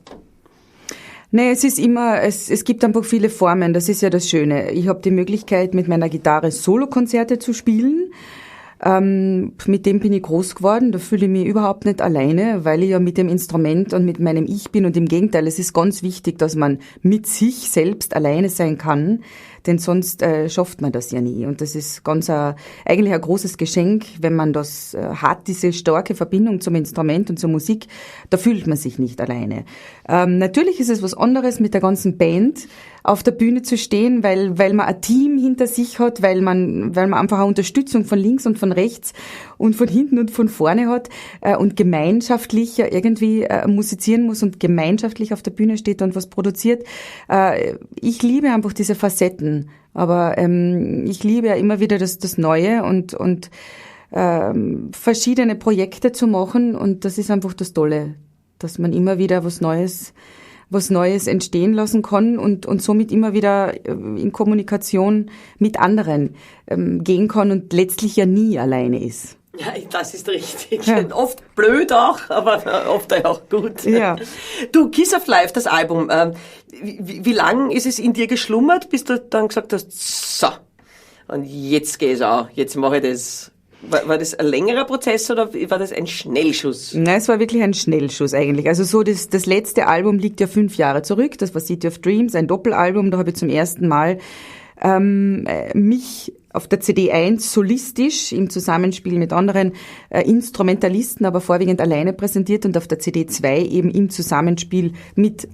Nee, es ist immer, es gibt einfach viele Formen, das ist ja das Schöne. Ich habe die Möglichkeit, mit meiner Gitarre Solokonzerte zu spielen. Mit dem bin ich groß geworden, da fühle ich mich überhaupt nicht alleine, weil ich ja mit dem Instrument und mit meinem Ich bin und im Gegenteil, es ist ganz wichtig, dass man mit sich selbst alleine sein kann, denn sonst schafft man das ja nie. Und das ist eigentlich ein großes Geschenk, wenn man das hat, diese starke Verbindung zum Instrument und zur Musik, da fühlt man sich nicht alleine. Natürlich ist es was anderes, mit der ganzen Band auf der Bühne zu stehen, weil man ein Team hinter sich hat, weil man einfach eine Unterstützung von links und von rechts und von hinten und von vorne hat und gemeinschaftlich ja irgendwie musizieren muss und gemeinschaftlich auf der Bühne steht und was produziert. Ich liebe einfach diese Facetten, aber ich liebe ja immer wieder das Neue und verschiedene Projekte zu machen und das ist einfach das Tolle, dass man immer wieder was Neues entstehen lassen kann und somit immer wieder in Kommunikation mit anderen gehen kann und letztlich ja nie alleine ist. Ja, das ist richtig. Ja. Oft blöd auch, aber oft auch gut. Ja. Du, Kiss of Life, das Album, wie lang ist es in dir geschlummert, bis du dann gesagt hast, so, und jetzt gehe ich auch, jetzt mache ich das. War das ein längerer Prozess oder war das ein Schnellschuss? Nein, es war wirklich ein Schnellschuss eigentlich. Also so das letzte Album liegt ja 5 Jahre zurück. Das war City of Dreams, ein Doppelalbum. Da habe ich zum ersten Mal mich auf der CD 1 solistisch im Zusammenspiel mit anderen Instrumentalisten, aber vorwiegend alleine präsentiert und auf der CD 2 eben im Zusammenspiel mit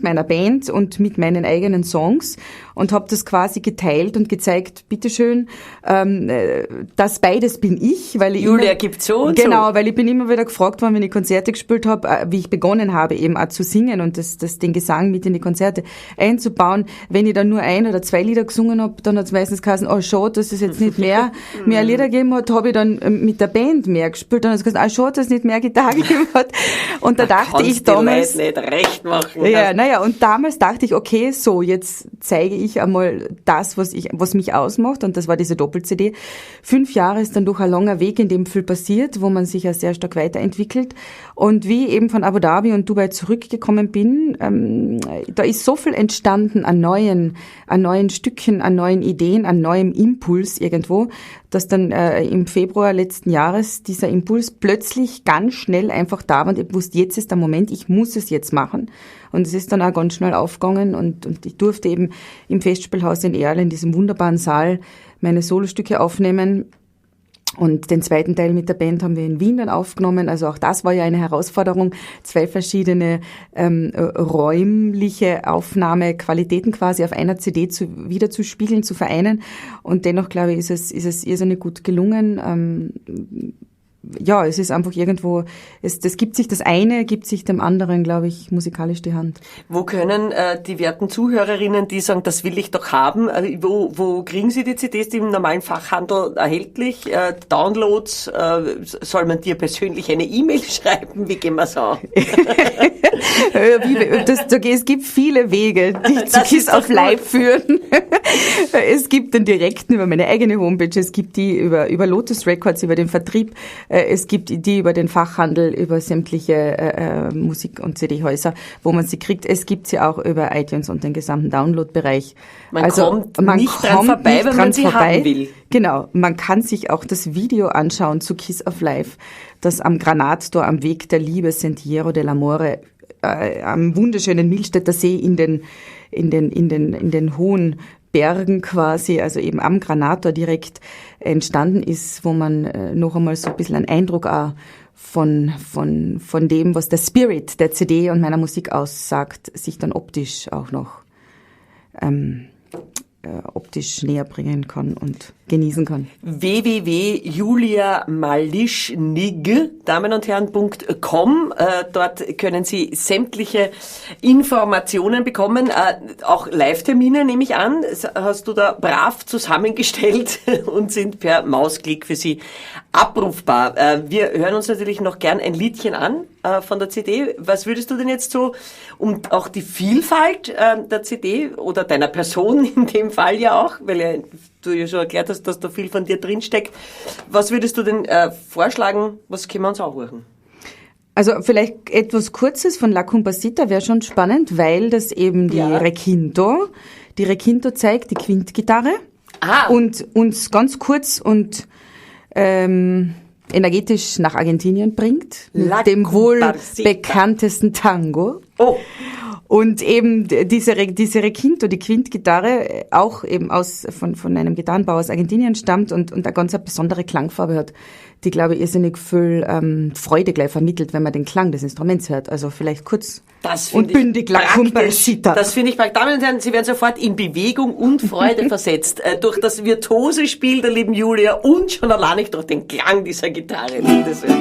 meiner Band und mit meinen eigenen Songs und habe das quasi geteilt und gezeigt, bitteschön, das beides bin ich, weil ich Julia gibt so und genau, so. weil ich bin immer wieder gefragt worden, wenn ich Konzerte gespielt habe, wie ich begonnen habe, eben auch zu singen und den Gesang mit in die Konzerte einzubauen. Wenn ich dann nur 1 oder 2 Lieder gesungen habe, dann hat es meistens geheißen, oh schade, dass es jetzt nicht mehr Lieder gegeben hat, habe ich dann mit der Band mehr gespielt. Dann hat es gesagt, schade, dass es nicht mehr Gitarre gegeben hat. Und da dachte ich damals... Nicht recht machen. Ja, und damals dachte ich, okay, so, jetzt zeige ich einmal das, was mich ausmacht, und das war diese Doppel-CD. 5 Jahre ist dann durch ein langer Weg, in dem viel passiert, wo man sich ja sehr stark weiterentwickelt. Und wie ich eben von Abu Dhabi und Dubai zurückgekommen bin, da ist so viel entstanden an neuen Stücken, an neuen Ideen, an neuem Impuls irgendwo, dass dann im Februar letzten Jahres dieser Impuls plötzlich ganz schnell einfach da war und ich wusste, jetzt ist der Moment, ich muss es jetzt machen. Und es ist dann auch ganz schnell aufgegangen und ich durfte eben im Festspielhaus in Erl, in diesem wunderbaren Saal, meine Solostücke aufnehmen. Und den zweiten Teil mit der Band haben wir in Wien dann aufgenommen. Also auch das war ja eine Herausforderung, 2 verschiedene räumliche Aufnahmequalitäten quasi auf einer CD wieder zu spiegeln, zu vereinen. Und dennoch, glaube ich, ist es irrsinnig gut gelungen. Ja, es ist einfach irgendwo, das eine gibt sich dem anderen, glaube ich, musikalisch die Hand. Wo können die werten Zuhörerinnen, die sagen, das will ich doch haben, wo kriegen sie die CDs, die im normalen Fachhandel erhältlich? Downloads, soll man dir persönlich eine E-Mail schreiben? Wie gehen wir es an? Es gibt viele Wege, die zu Kiss of Life führen. Es gibt den direkten über meine eigene Homepage, es gibt die über Lotus Records, über den Vertrieb, es gibt die über den Fachhandel, über sämtliche Musik- und CD-Häuser, wo man sie kriegt. Es gibt sie auch über iTunes und den gesamten Download-Bereich. Man kommt nicht dran vorbei, wenn man sie haben will. Genau, man kann sich auch das Video anschauen zu Kiss of Life, das am Granattor am Weg der Liebe, Sentiero dell'Amore, am wunderschönen Milstädter See in den hohen Bergen quasi, also eben am Granator direkt entstanden ist, wo man noch einmal so ein bisschen einen Eindruck auch von dem, was der Spirit der CD und meiner Musik aussagt, sich dann optisch auch noch optisch näher bringen kann und genießen kann. www.juliamalischnig, Damen und Herren.com. Dort können Sie sämtliche Informationen bekommen, auch Live-Termine, nehme ich an, hast du da brav zusammengestellt und sind per Mausklick für Sie abrufbar. Wir hören uns natürlich noch gern ein Liedchen an von der CD. Was würdest du denn jetzt so, um auch die Vielfalt der CD oder deiner Person in dem Fall ja auch, weil du ja schon erklärt hast, dass da viel von dir drinsteckt, was würdest du denn vorschlagen, was können wir uns auch hören? Also vielleicht etwas Kurzes von La Compasita wäre schon spannend, weil das eben die Requinto zeigt, die Quintgitarre, und uns ganz kurz und energetisch nach Argentinien bringt, mit dem wohl bekanntesten Tango. Oh. Und eben diese Requinto, die Quintgitarre, auch eben von einem Gitarrenbauer aus Argentinien stammt und eine ganz besondere Klangfarbe hat, die, glaube ich, irrsinnig viel Freude gleich vermittelt, wenn man den Klang des Instruments hört. Also vielleicht kurz und bündig La Compasita. Das finde ich praktisch. Damen und Herren, Sie werden sofort in Bewegung und Freude versetzt durch das virtuose Spiel der lieben Julia und schon allein nicht durch den Klang dieser Gitarre. Bitte sehr.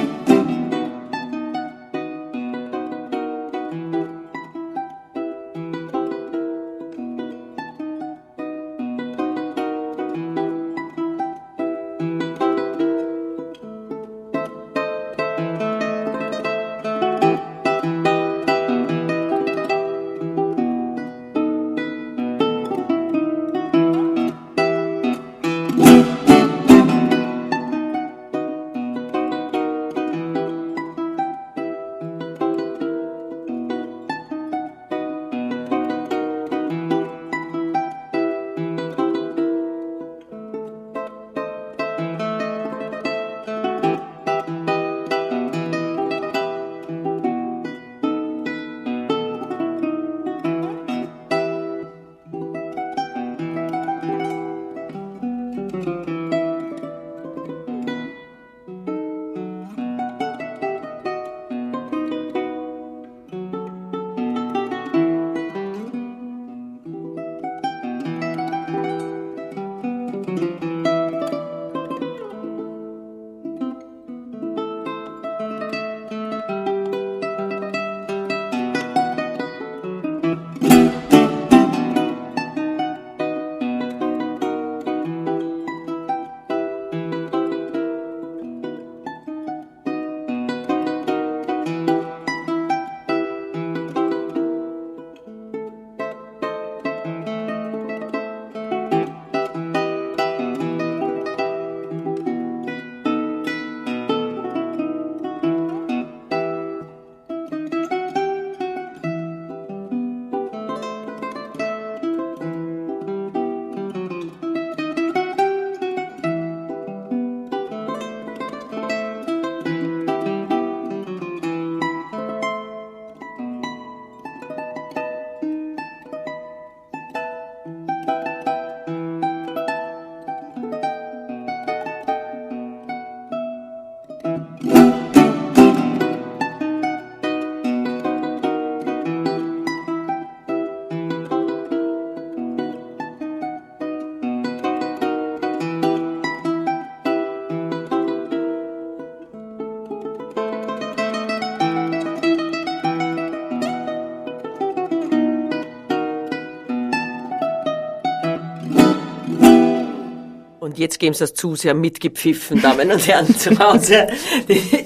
Und jetzt geben sie es zu sehr mitgepfiffen, Damen und Herren zu Hause.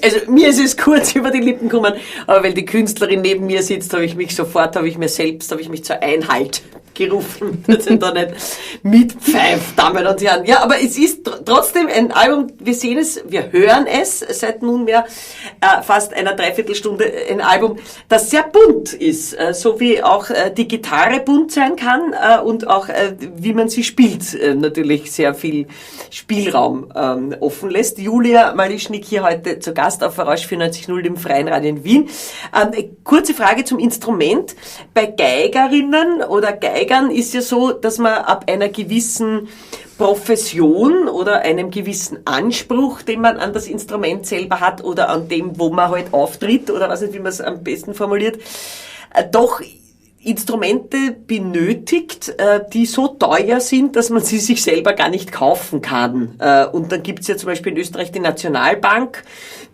Also mir ist es kurz über die Lippen gekommen, aber weil die Künstlerin neben mir sitzt, habe ich mich zur Einhalt gerufen, dass ich da nicht mitpfeift, Damen und Herren. Ja, aber es ist trotzdem ein Album, wir sehen es, wir hören es seit nunmehr fast einer Dreiviertelstunde, ein Album, das sehr bunt ist, so wie auch die Gitarre bunt sein kann und auch wie man sie spielt, natürlich sehr viel Spielraum offen lässt. Julia Malischnik hier heute zu Gast auf Rausch 94.0, dem Freien Radio in Wien. Kurze Frage zum Instrument. Bei Geigerinnen oder Geigern ist ja so, dass man ab einer gewissen Profession oder einem gewissen Anspruch, den man an das Instrument selber hat oder an dem, wo man halt auftritt oder weiß nicht, wie man es am besten formuliert, doch Instrumente benötigt, die so teuer sind, dass man sie sich selber gar nicht kaufen kann. Und dann gibt's ja zum Beispiel in Österreich die Nationalbank,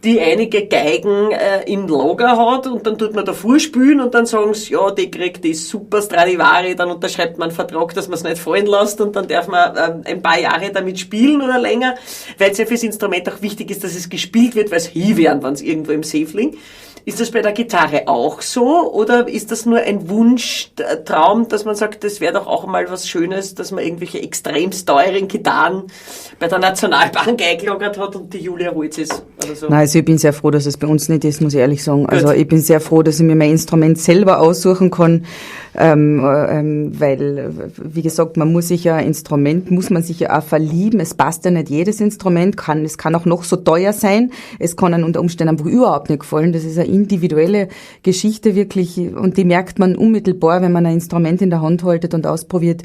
die einige Geigen im Lager hat und dann tut man da vorspielen und dann sagen sie, ja, die kriegt die super Stradivari, dann unterschreibt man einen Vertrag, dass man es nicht fallen lässt und dann darf man ein paar Jahre damit spielen oder länger, weil es ja fürs Instrument auch wichtig ist, dass es gespielt wird, weil es hinwären, wenn es irgendwo im Safe liegt. Ist das bei der Gitarre auch so oder ist das nur ein Wunschtraum, dass man sagt, das wäre doch auch mal was Schönes, dass man irgendwelche extremst teuren Gitarren bei der Nationalbank eingelagert hat und die Julia holt es oder so? Nein, also ich bin sehr froh, dass es bei uns nicht ist, muss ich ehrlich sagen. Also ich bin sehr froh, dass ich mir mein Instrument selber aussuchen kann, weil, wie gesagt, man muss sich ja auch verlieben. Es passt ja nicht jedes Instrument, es kann auch noch so teuer sein. Es kann einem unter Umständen einfach überhaupt nicht gefallen. Das ist eine individuelle Geschichte wirklich und die merkt man unmittelbar, wenn man ein Instrument in der Hand haltet und ausprobiert.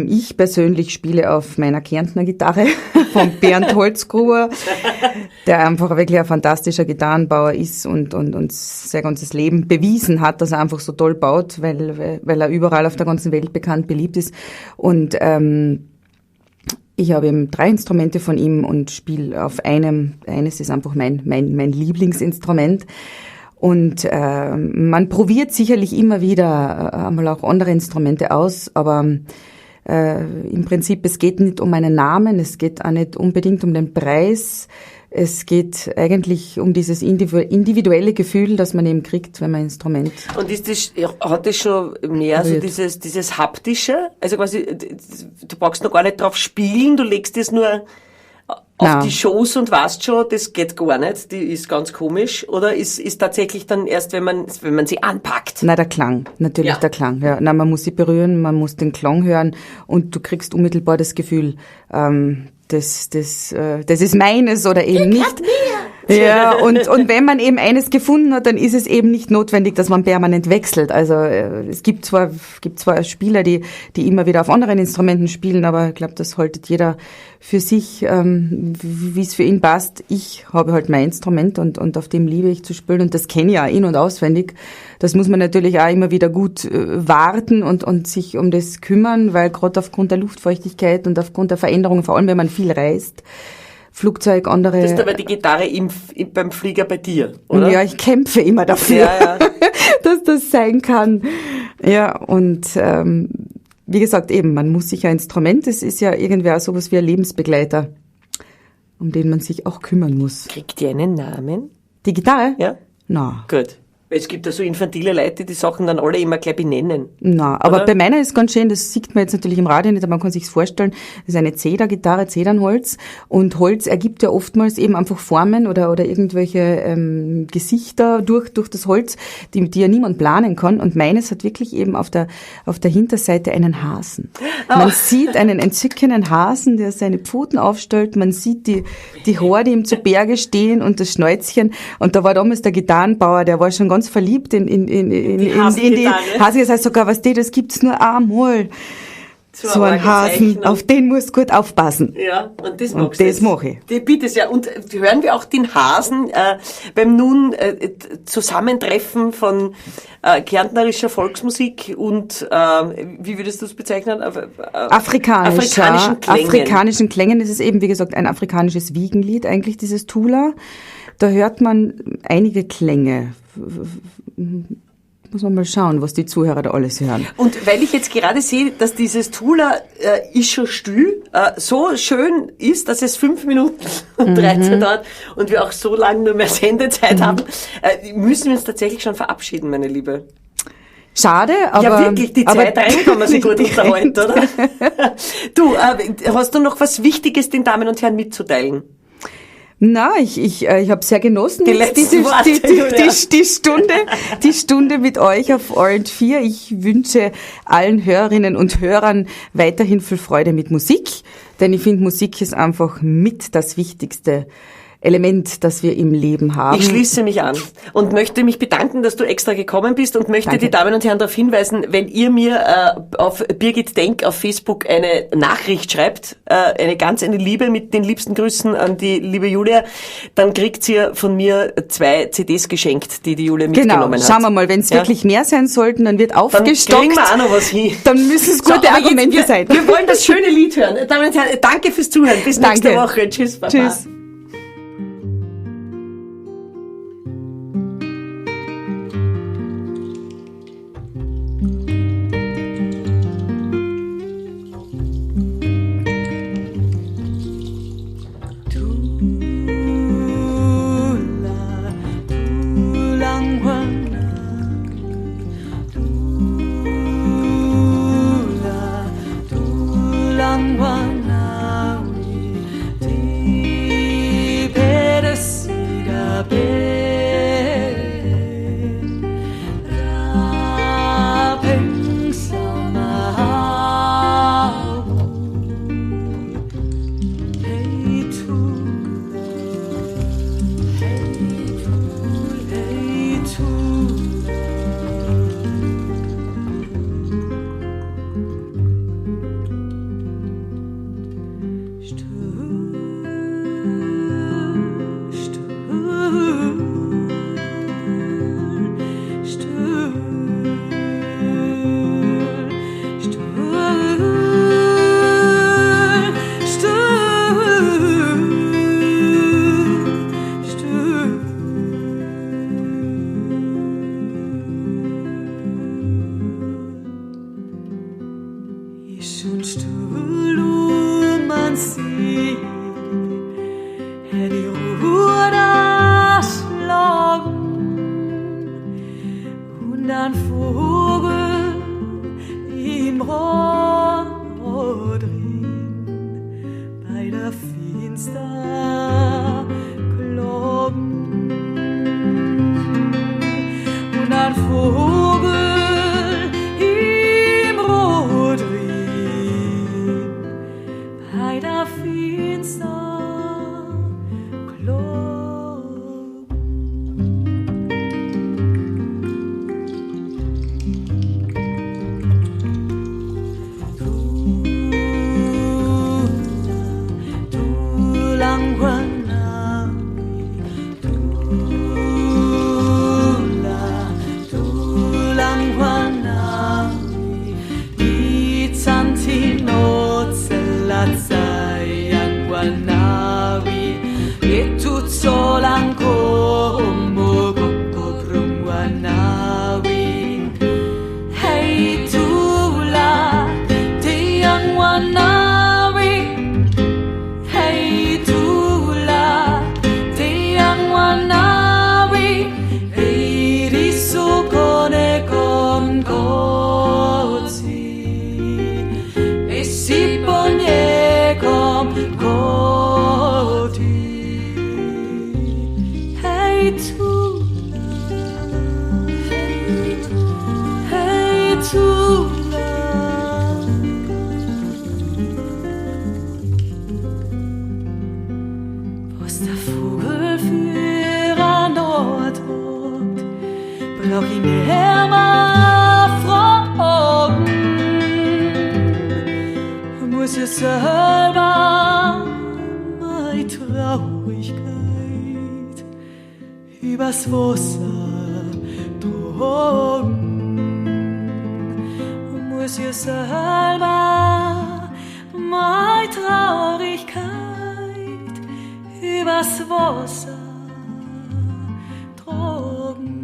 Ich persönlich spiele auf meiner Kärntner Gitarre von Bernd Holzgruber, der einfach wirklich ein fantastischer Gitarrenbauer ist und sein ganzes Leben bewiesen hat, dass er einfach so toll baut, weil er überall auf der ganzen Welt bekannt beliebt ist. Und ich habe eben 3 Instrumente von ihm und spiele auf eines ist einfach mein Lieblingsinstrument. Und man probiert sicherlich immer wieder einmal auch andere Instrumente aus, aber im Prinzip, es geht nicht um einen Namen, es geht auch nicht unbedingt um den Preis, es geht eigentlich um dieses individuelle Gefühl, das man eben kriegt, wenn man ein Instrument... Und hat das schon mehr so dieses Haptische? Also quasi, du brauchst noch gar nicht drauf spielen, du legst es nur auf die Schoß und weißt schon, das geht gar nicht, die ist ganz komisch, oder ist tatsächlich dann erst, wenn man sie anpackt? Na, der Klang, natürlich der Klang, ja. Na, man muss sie berühren, man muss den Klang hören und du kriegst unmittelbar das Gefühl, das ist meines oder eben nicht. Ja, und wenn man eben eines gefunden hat, dann ist es eben nicht notwendig, dass man permanent wechselt. Also es gibt zwar Spieler, die immer wieder auf anderen Instrumenten spielen, aber ich glaube, das haltet jeder für sich, wie es für ihn passt. Ich habe halt mein Instrument und auf dem liebe ich zu spielen und das kenne ich auch in- und auswendig. Das muss man natürlich auch immer wieder gut warten und sich um das kümmern, weil gerade aufgrund der Luftfeuchtigkeit und aufgrund der Veränderungen, vor allem wenn man viel reist, Flugzeug, andere... Das ist aber die Gitarre beim Flieger bei dir, oder? Ja, ich kämpfe immer dafür, dass das sein kann. Ja, und wie gesagt, eben, man muss sich ein Instrument, es ist ja irgendwie auch sowas wie ein Lebensbegleiter, um den man sich auch kümmern muss. Kriegt die einen Namen? Die Gitarre? Ja. Na. Gut. Es gibt ja so infantile Leute, die Sachen dann alle immer gleich benennen. Na, aber bei meiner ist ganz schön, das sieht man jetzt natürlich im Radio nicht, aber man kann sich's vorstellen, das ist eine Zedergitarre, Zedernholz, und Holz ergibt ja oftmals eben einfach Formen oder irgendwelche Gesichter durch das Holz, die ja niemand planen kann, und meines hat wirklich eben auf der Hinterseite einen Hasen. Man sieht einen entzückenden Hasen, der seine Pfoten aufstellt, man sieht die Haare, die ihm zu Berge stehen und das Schnäuzchen, und da war damals der Gitarrenbauer, der war schon ganz verliebt in die Hase. Das heißt sogar, das gibt's nur einmal. So ein Hasen, auf den musst du gut aufpassen. Ja, und das magst du. Und das mache ich. Bitte sehr. Und hören wir auch den Hasen beim nun Zusammentreffen von kärntnerischer Volksmusik und, wie würdest du es bezeichnen? Afrikanischen Klängen. Das ist eben, wie gesagt, ein afrikanisches Wiegenlied, eigentlich dieses Tula. Da hört man einige Klänge. muss man mal schauen, was die Zuhörer da alles hören. Und weil ich jetzt gerade sehe, dass dieses Tula ist schon still, so schön ist, dass es 5 Minuten und 13 dauert und wir auch so lange nur mehr Sendezeit haben, müssen wir uns tatsächlich schon verabschieden, meine Liebe. Schade, aber... Ja, wirklich, die Zeit rein kann man sich gut unterhalten, oder? Du, hast du noch was Wichtiges den Damen und Herren mitzuteilen? Na, ich habe sehr genossen, Die jetzt letzten Worte, Julia. die Stunde mit euch auf Orange 4. Ich wünsche allen Hörerinnen und Hörern weiterhin viel Freude mit Musik, denn ich finde, Musik ist einfach mit das wichtigste Element, das wir im Leben haben. Ich schließe mich an und möchte mich bedanken, dass du extra gekommen bist und möchte die Damen und Herren darauf hinweisen, wenn ihr mir auf Birgit Denk auf Facebook eine Nachricht schreibt, eine Liebe mit den liebsten Grüßen an die liebe Julia, dann kriegt ihr von mir 2 CDs geschenkt, die Julia mitgenommen hat. Schauen wir mal, wenn es wirklich mehr sein sollten, dann wird aufgestockt. Dann kriegen wir auch noch was hin. Dann müssen es gute Argumente sein. Wir wollen das schöne Lied hören. Damen und Herren, danke fürs Zuhören. Bis nächste Woche. Tschüss, Baba. Tschüss. Übers Wasser tragen, muss ich selber meine Traurigkeit übers Wasser tragen.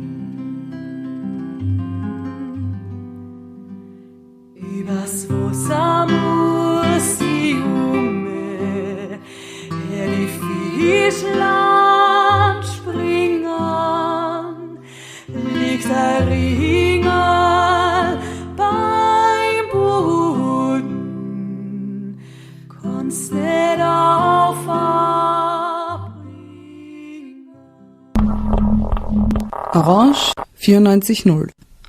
Übers Wasser muss ich die Fischland springen, liegt ein Ringel beim Boden, kannst nicht aufbringen. Orange 94.0,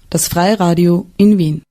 das Freiradio in Wien.